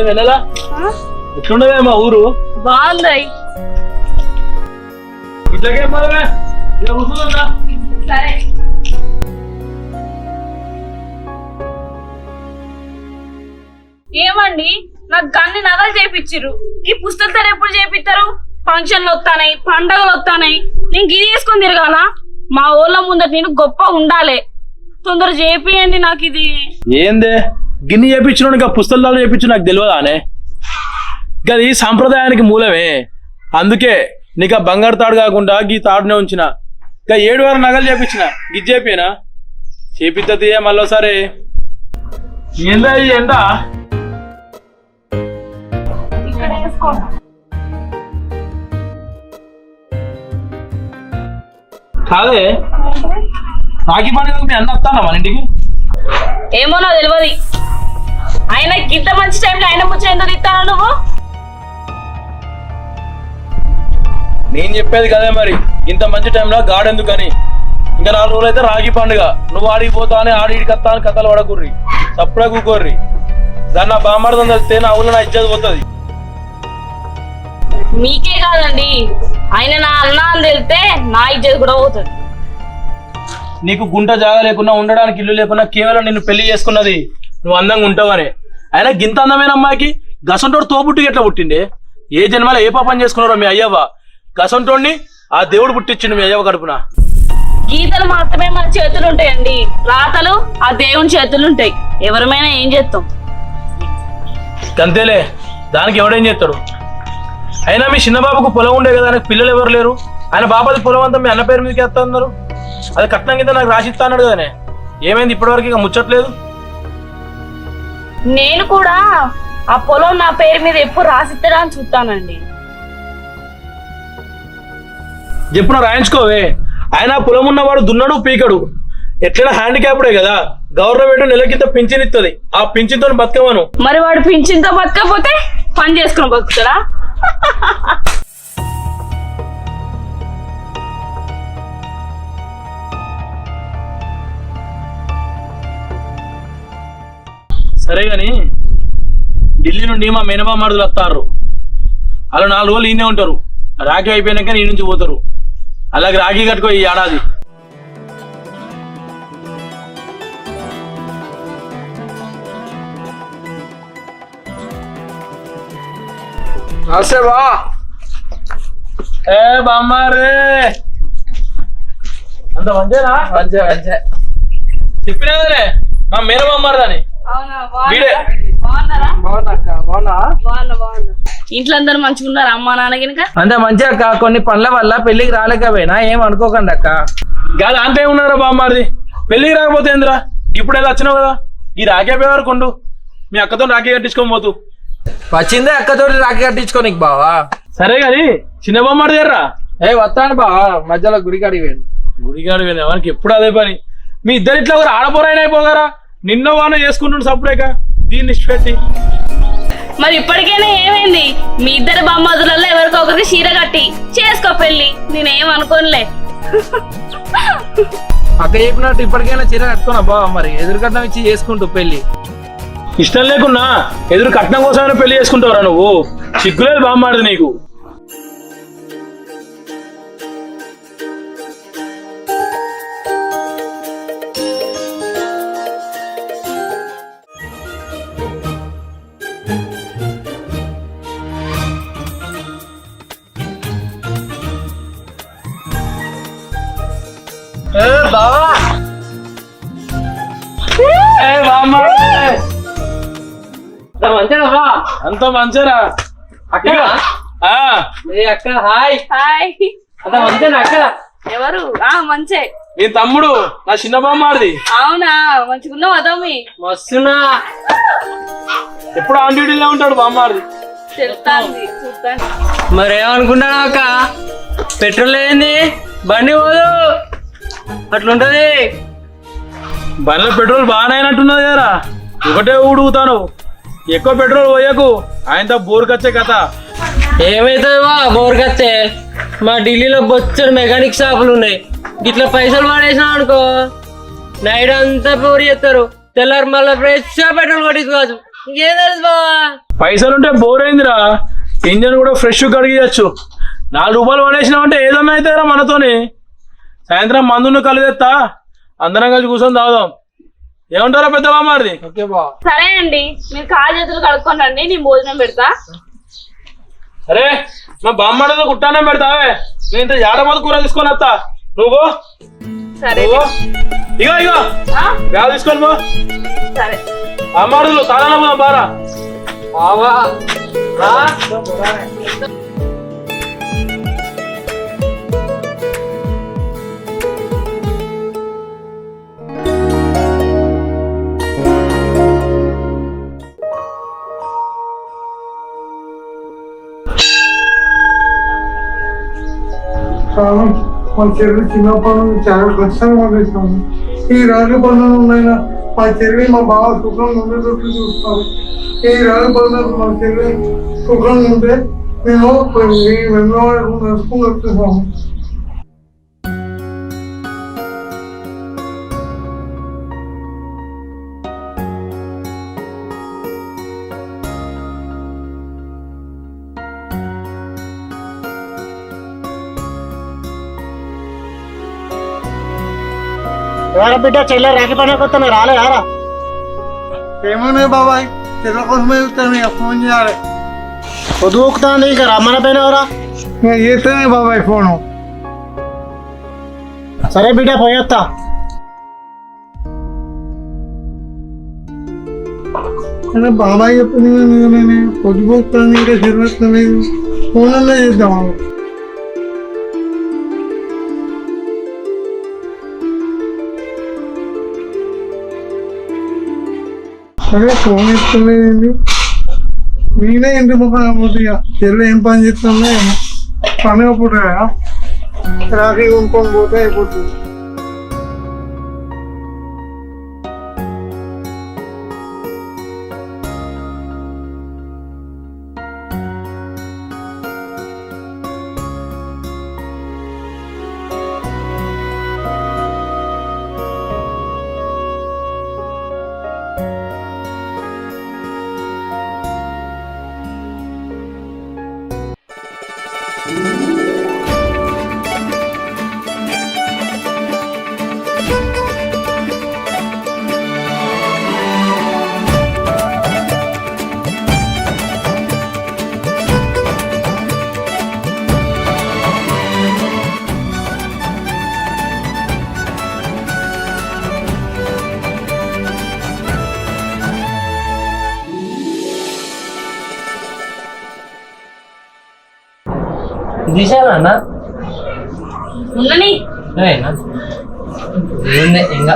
వెళ్ళలా ఎట్లుండవే మా ఊరు బాగుంది. ఇట్లాగే కూర్చుందా సరే ఏమండి నాకు గన్ని నగలు చేపిచ్చిర్రు. ఈ పుస్తకాలు ఎప్పుడు చేపిస్తారు? ఫంక్షన్లు వస్తానాయి, పండగలు వస్తానాయి. నేను గిరి వేసుకొని తిరగాల? మా ఊళ్ళ ముందర నేను గొప్ప ఉండాలి. తొందర చేపియండి నాకు ఇది. ఏందే గిన్నె చేపించిన ఇంకా పుస్తకాలు చేపించు నాకు తెలియదానే. ఇంకా అది సాంప్రదాయానికి మూలమే. అందుకే నీకు ఆ బంగారు తాడు కాకుండా గీ తాడునే ఉంచిన. ఇంకా 7 వారం నగలు చేపించిన గిది చేపినా చేపిద్దే మళ్ళీసారి. ఏందా ఏందా కాదే రాఖీ పండుగ మీ అన్న వస్తానా మన ఇంటికి? ఏమో నాకు తెలియదు. ఆయన ఇంత మంచి టైంలో ఆయన ముచ్చట ఎందుకు ఇస్తాను నువ్వు? నేను చెప్పేది కదే మరి, ఇంత మంచి టైంలో గాడు ఎందుకని. ఇంకా 4 రోజులు అయితే రాఖీ పండుగ. నువ్వు ఆడికి పోతా అని ఆడికి వస్తా అని కథలు పడకుర్రి, సప్పుడే కూకోర్రి. దాన్ని నా బామ్మర్దం తెలిస్తే నా ఊళ్ళో నా ఇజ్జత్ పోతుంది. మీకే కాదండి, ఆయన నా అన్న అని తెలిస్తే నా ఇజ్జత్ కూడా పోతుంది. నీకు గుంట జాగా లేకున్నా, ఉండడానికి ఇల్లు లేకున్నా, కేవలం నిన్ను పెళ్లి చేసుకున్నది నువ్వు అందంగా ఉంటావనే. అయినా గింత అందమైన అమ్మాయికి గసంటోడు తోబుట్టుకి ఎట్లా పుట్టిండే? ఏ జన్మలో ఏ పాపం చేసుకున్నారో మీ అయ్యవ్వ. గసంటోడిని ఆ దేవుడు పుట్టించిండు మీ అయ్యవ్వ కడుపున. గీతలు మాత్రమే మన చేతులు ఉంటాయండి, రాతలు ఆ దేవుని చేతులు ఉంటాయి. ఎవరమైనా ఏం చేస్తాం? అంతేలే, దానికి ఎవడేం చేస్తాడు? అయినా మీ చిన్న బాబుకు పొలం ఉండే కదా, ఆయనకు పిల్లలు ఎవరు లేరు. ఆయన బాబాది పొలం అంతా మీ అన్న పేరు మీదకి వేస్తా అన్నారు. అది కట్నం కింద నాకు రాసిస్తా అన్నాడు కదనే. ఏమైంది ఇప్పటివరకు? ఇక ముచ్చట్లేదు. నేను కూడా ఆ పొలం నా పేరు మీద ఎప్పుడు రాసిస్తాడా అని చూస్తానండి. ఎప్పుడు రాయించుకోవే. ఆయన పొలం ఉన్నవాడు దున్నడు పీకడు, ఎట్లైనా హ్యాండిక్యాప్డే కదా. గవర్నమెంట్ నెలకింత పింఛన్ ఇస్తుంది, ఆ పింఛన్తో బతకమను. మరి వాడు పింఛన్తో బతకపోతే పని చేసుకుని బతుకుతాడా? సరే గాని ఢిల్లీ నుండి మా మేనమామరుదులు వస్తారు. అలా 4 రోజులు ఈయనే ఉంటారు. రాఖీ అయిపోయినాక నీ నుంచి పోతారు. అలాగే రాఖీ కట్టుకో ఈ ఏడాది. ఏ బామ్మారే అంత మంచిగా చెప్పినా మా మేనమామరుదని. ఇంట్లో అందరు మంచిగా ఉన్నారు? అమ్మా నాన్న గినక అంతే మంచిగా అక్క. కొన్ని పనుల వల్ల పెళ్లికి రాలేకపోయినా ఏం అనుకోకండి అక్క. కాదు అంతే ఉన్నారా బామ్మారిది? పెళ్లికి రాకపోతే ఏందిరా? ఇప్పుడు ఏదో వచ్చినావు కదా, ఈ రాఖీ అయిపోయే వరకు ఉండు. మీ అక్కతో రాఖీ కట్టించుకొని పోతూ. వచ్చిందే అక్కతోటి రాఖీ కట్టించుకోనికి బావా. సరే గాని చిన్న బొమ్మడి దగ్గర వస్తాను బావా. మధ్యలో గుడికాడికి వేయండి. గుడికాడు పోయింది మనకి ఎప్పుడు అదే పని. మీ ఇద్దరు ఇట్లా ఒకరు ఆడపోరాయన అయిపోగారా. నిన్నో వాన చేసుకుంటుండు సప్పుడేక దీన్ని పెట్టి. మరి ఇప్పటికైనా ఏమైంది? మీ ఇద్దరు బామ్మదులలో ఎవరికో ఒకరికి చీర కట్టి చేసుకో పెళ్లి. నేనేం అనుకోనులే. అక్క చెప్పినట్టు ఇప్పటికైనా చీర కట్టుకున్నా బావా. మరి ఎదురు కట్నం ఇచ్చి చేసుకుంటూ పెళ్లి. ఇష్టం లేకున్నా ఎదురు కట్నం కోసమైనా పెళ్లి చేసుకుంటావురా నువ్వు? సిగ్గులేదు బామ్మాడిది నీకు. అంత మంచిరా అక్క. అక్క హాయ్ హాయ్. అంత మంచిగా అక్క. ఎవరు మంచే. నీ తమ్ముడు నా చిన్న బామ్మారిది. అవునా, మంచిగున్నావు అదమ్మి. మస్తున్నా. ఎప్పుడు ఆన్ డ్యూటీలో ఉంటాడు బామ్మారిది. తెలుస్తాంది చూస్తాను. మరేమనుకుంటాను అక్క, పెట్రోల్ ఏంది బండి పోదు అట్లుంటది. బండిలో పెట్రోల్ బాగానే అయినట్టున్నది కదా, ఒకటే ఊడుగుతాను. ఎక్కువ పెట్రోల్ పోయకు, ఆయనతో బోరుకొచ్చే కథ. ఏమైతుంది బా బోర్కత్తే, మా ఢిల్లీలో బొచ్చడు మెకానిక్ షాపులు ఉన్నాయి. ఇట్లా పైసలు పడేసినాం అనుకో నైట్ అంతా బోర్ చేస్తారు, తెల్లారి మళ్ళీ ఫ్రెష్ పెట్రోల్ కొట్టించుకోవచ్చు. ఇంకేం తెలుసు బావా. పైసలుంటే బోర్ అయిందిరా, ఇంజన్ కూడా ఫ్రెష్ కడిగియచ్చు. 4 రూపాయలు పడేసినామంటే ఏదన్నా అవుతాయిరా మనతోని. సాయంత్రం మందును కలిగేస్తా, అందరం కలిసి కూర్చొని తాగుదాం. ఏమంటారా పెద్ద బామ్మారిది? ఓకే బా. సరే అండి, మీరు కాలు చేతులు కడుక్కొని రండి, నేను భోజనం పెడతా. అరే మా బామ్మారితో కుట్టానే పెడతావే, నేను ఇంత ఏడమది కూర తీసుకొని వస్తా. నువ్వు సరే. ఇగో ఇగో బ్యాగ్ తీసుకొని పో. సరే. బామ్మారులు తాళాల పోదాం బారా. బావా మా చెల్లి చిన్నప్పటి నుంచి చాలా కష్టంగా పండిస్తాము. ఈ రాజు పనులైనా మా చెల్లి మా బావ సుఖంగా ఉండేటట్టు చూస్తాము. ఈ రాజు పనులకు మా చెల్లి సుఖంగా ఉంటే మేము వెన్నవాడకు నడుచుకుని వస్తున్నాము. ఎవరా బిడ్డ చెల్లె రాఖీ పండుగ వస్తున్నా రాలే యారా? ఏమన్నాయి బాబాయ్, చెల్ల కోసమే చూస్తాను, ఇక ఫోన్ చేయాలి. పొద్దుకుతాను ఇక రమ్మన పైన ఎవరా? ఇక చేస్తేనే బాబాయ్ ఫోను. సరే బిడ్డ పోయొత్తా. అంటే బాబాయ్ చెప్పింది నేను పొద్దుపోతాను, ఇంకా చెల్లెత్తలేదు. ఫోన్ అన్నా చేద్దాం. సరే ఫోన్ ఇస్తలేదండి, నేనే ఇంటి ముఖం అయిపోతుందిగా. చెల్లి ఏం పని చేస్తుందో ఏమో, పని అప్పుడు రాఖీ కొనుక్కొని పోతే అయిపోతుంది. దిశానా ఉండని. ఇంకా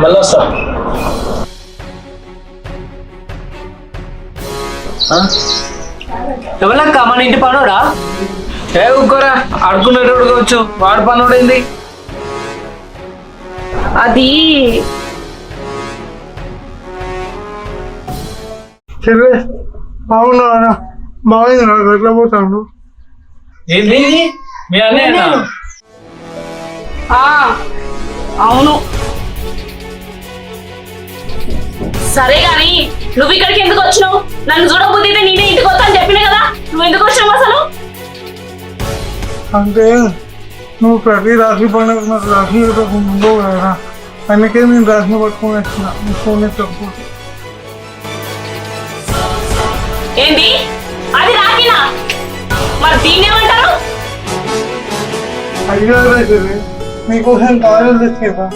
మళ్ళీ వస్తా. ఎవరక్క మన ఇంటి పనుడా? ఏ ఊరుకోరా, ఆడుకునేటోడు కావచ్చు, వాడు పనుడైంది. అది చెల్లె బాగున్నారా? బాగుంది నాకు ఎట్లా పోతాను. ఏంటి మీ అన్నయ్య? ఆ, అవును. సరే గాని నువ్వు ఇక్కడికి ఎందుకు వచ్చినావు? నన్ను చూడకపోతే నేనే ఇంటికి వస్తా అని చెప్పినా కదా, నువ్వు ఎందుకు వచ్చినావు అసలు? అంటే నువ్వు ప్రతి రాశి పండుగ నాకు రాశి ఉండవు కదా, అందుకే నేను రాశి పట్టుకొని వచ్చిన. నీ ఫోన్ చెప్పు. ఏంటి అది రాకినా? మరి దీన్ని ఏమంటారు? అడిగా చెల్లె, నీకోసం కాలేజ్ తెచ్చేదా?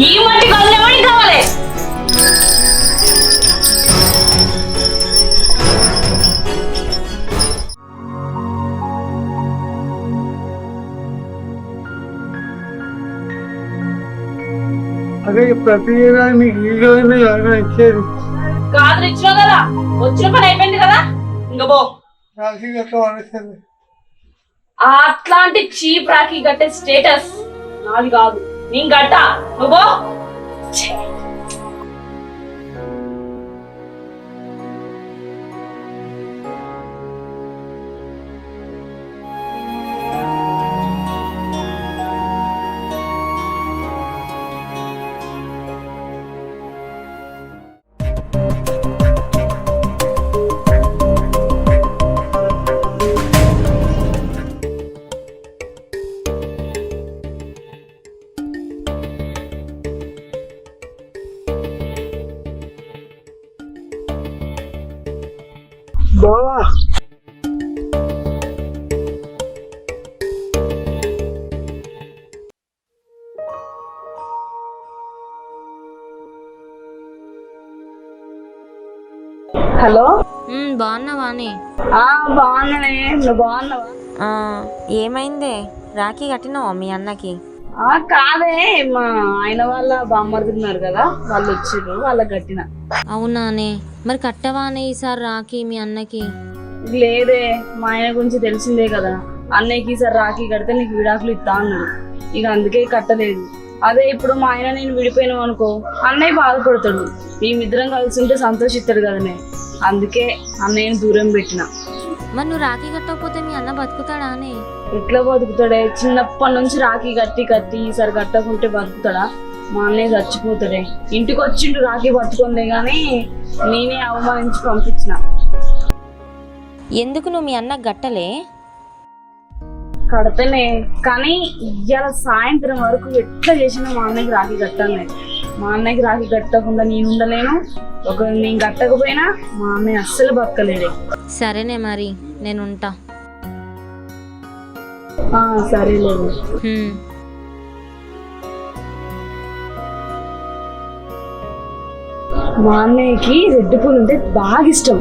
ఈ మట్టి గల్లు ఎవరికి కావాలి? అదే ప్రతి ఏడాది నీకు ఈ రోజునే కాదు ఇచ్చేది. కాదు ఇచ్చినావు కదా, వచ్చిన పని అయిపోయింది కదా, ఇంకా పో. రాశి గట్ల పడేసేది. అట్లాంటి చీప్ రాఖీ కట్టే స్టేటస్ నాది కాదు, నేను గట్టా, నువ్వు పో. ఛీ. బావా హలో, బాగున్నావానే? బాగున్నానే, నువ్వు బాగున్నావా? ఏమైందే? రాఖీ కట్టినావా మీ అన్నకి? కాదే, మా ఆయన వాళ్ళ బామ్మర్దున్నారు కదా, వాళ్ళు వచ్చిర్రు, వాళ్ళకి కట్టిన. అవునానే, మరి కట్టవానే ఈసారి రాఖీ మీ అన్నకి? లేదే, మా ఆయన గురించి తెలిసిందే కదా, అన్నయ్యకి ఈసారి రాఖీ కడితే నీకు విడాకులు ఇస్తా అన్నాడు, ఇక అందుకే కట్టలేదు. అదే ఇప్పుడు మా ఆయన నేను విడిపోయినావు అనుకో, అన్నయ్య బాధపడతాడు, మేమిద్దరం కలిసి ఉంటే సంతోషిస్తాడు కదనే, అందుకే అన్నయ్యని దూరం పెట్టిన. మరి నువ్వు రాఖీ కట్టకపోతే మీ అన్న బతుకుతాడా అని? ఎట్లా బతుకుతాడే? చిన్నప్పటి నుంచి రాఖీ కట్టి కట్టి ఈసారి కట్టకుంటే బతుకుతాడా? మా అన్నయ్య చచ్చిపోతాడే. ఇంటికి వచ్చిండు రాఖీ పట్టుకుందే గానీ నేనే అవమానించి పంపించిన. ఎందుకు నువ్వు మీ అన్నకు గట్టలే? కడతనే, కానీ ఇవాళ సాయంత్రం వరకు ఎట్లా చేసినా మా అన్నయ్యకి రాఖీ కట్టాలి. మా అన్నయ్యకి రాఖీ కట్టకుండా నేను ఉండలేను, ఒకవేళ నేను కట్టకపోయినా మా అన్నయ్య అస్సలు బతకలేడే. సరేనే, మరి నేను ఉంటా. సరేలేదు. మా అన్నయ్యకి రెడ్డి పూలు అంటే బాగా ఇష్టం.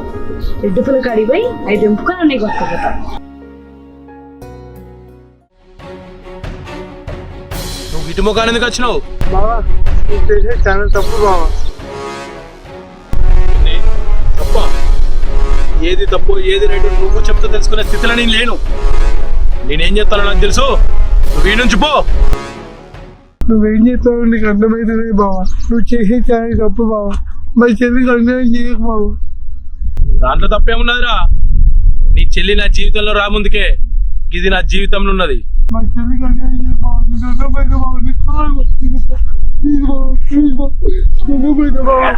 రెడ్డి పూలు కడిగిపోయి అవి తెంపుకొని అన్నయ్యకి పట్టుకుపోతా. నువ్వు ఇటు ముఖాన్ని ఎందుకు వచ్చినావు? బావా నువ్వు చేసే చాలా తప్పు బావా. తప్ప ఏది తప్పు ఏది రైట్ నువ్వు చెప్తా తెలుసుకునే స్థితిలో నేను లేను. నేనేం చేస్తానో నాకు తెలుసు. నువ్వు ఈ నుంచి పో. నువ్వేం చేస్తావు నీకు అర్థమవుతుంది బావా. నువ్వు చేసే చాలా తప్పు బావా. మరి చెల్లికి అన్యాయం చేయకు బావా. దాంట్లో తప్పేమున్నదిరా? నీ చెల్లి నా జీవితంలో రాముందుకే ఇది నా జీవితంలో ఉన్నది. మా చెల్లికి అన్యాయం చేయకు బావా. నీకు అర్థమైంది బావా. నీకు కాదు ప్లీజ్ బావా, ప్లీజ్ బావా, అర్థమైంది బావా.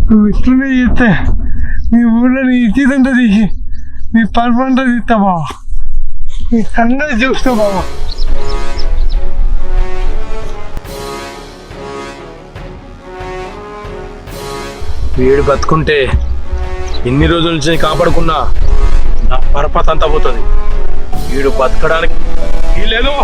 నువ్వు ఇట్లనే చేస్తే నీ ఊళ్ళో నీ ఇచ్చేదంతా తీసి నీ పర్మంతా తీస్తా బావా, నీ సంగతి చూస్తా బావా. వీడు బతుకుంటే ఎన్ని రోజుల నుంచి కాపాడుకున్నా నా పరపతి అంతా పోతుంది. వీడు బతకడానికి వీలేదు.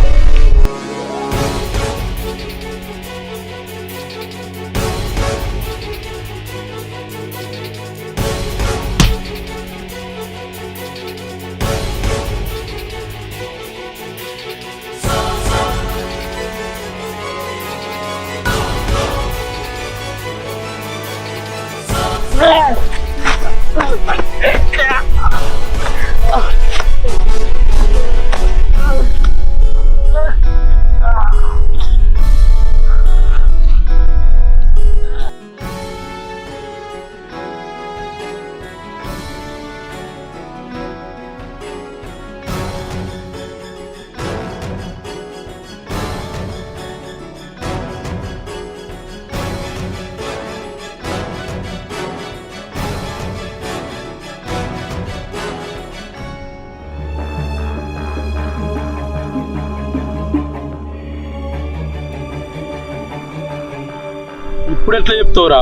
ఇప్పుడు ఎట్లా చెప్తావురా?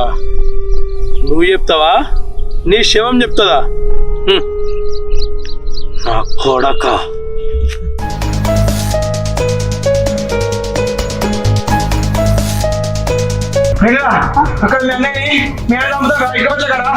నువ్వు చెప్తావా? నీ శవం చెప్తుందా? నా కొడక. అక్కడ మేడంతా ఇక్కడ కదా.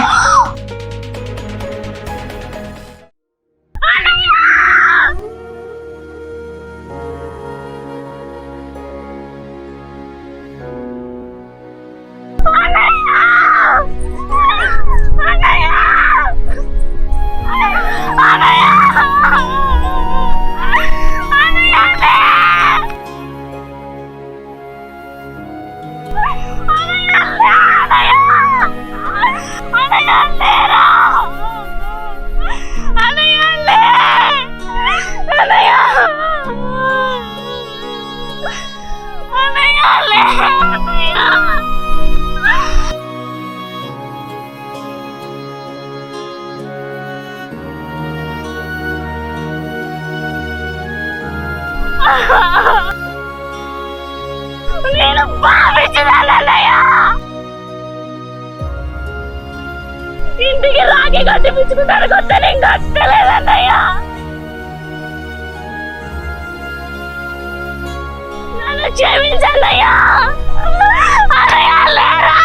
నేను భావించాలన్నయ్యా, ఇంటికి రాగి కట్టిపించుకుంటాను కొత్త నేను కట్టలేదన్నయ్యా. నన్ను క్షమించన్నయ్యా. అన్నయ్య లేరా?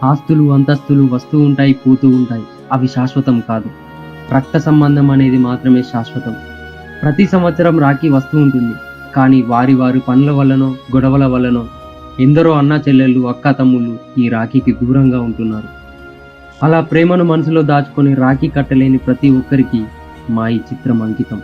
ఆస్తులు అంతస్తులు వస్తూ ఉంటాయి, పోతూ ఉంటాయి. అవి శాశ్వతం కాదు. రక్త సంబంధం అనేది మాత్రమే శాశ్వతం. ప్రతి సంవత్సరం రాఖీ వస్తూ ఉంటుంది. కానీ వారి పనుల వల్లనో గొడవల వల్లనో ఎందరో అన్నా చెల్లెళ్ళు అక్క తమ్ముళ్ళు ఈ రాఖీకి దూరంగా ఉంటున్నారు. అలా ప్రేమను మనసులో దాచుకొని రాఖీ కట్టలేని ప్రతి ఒక్కరికి మా ఈ చిత్రం అంకితం.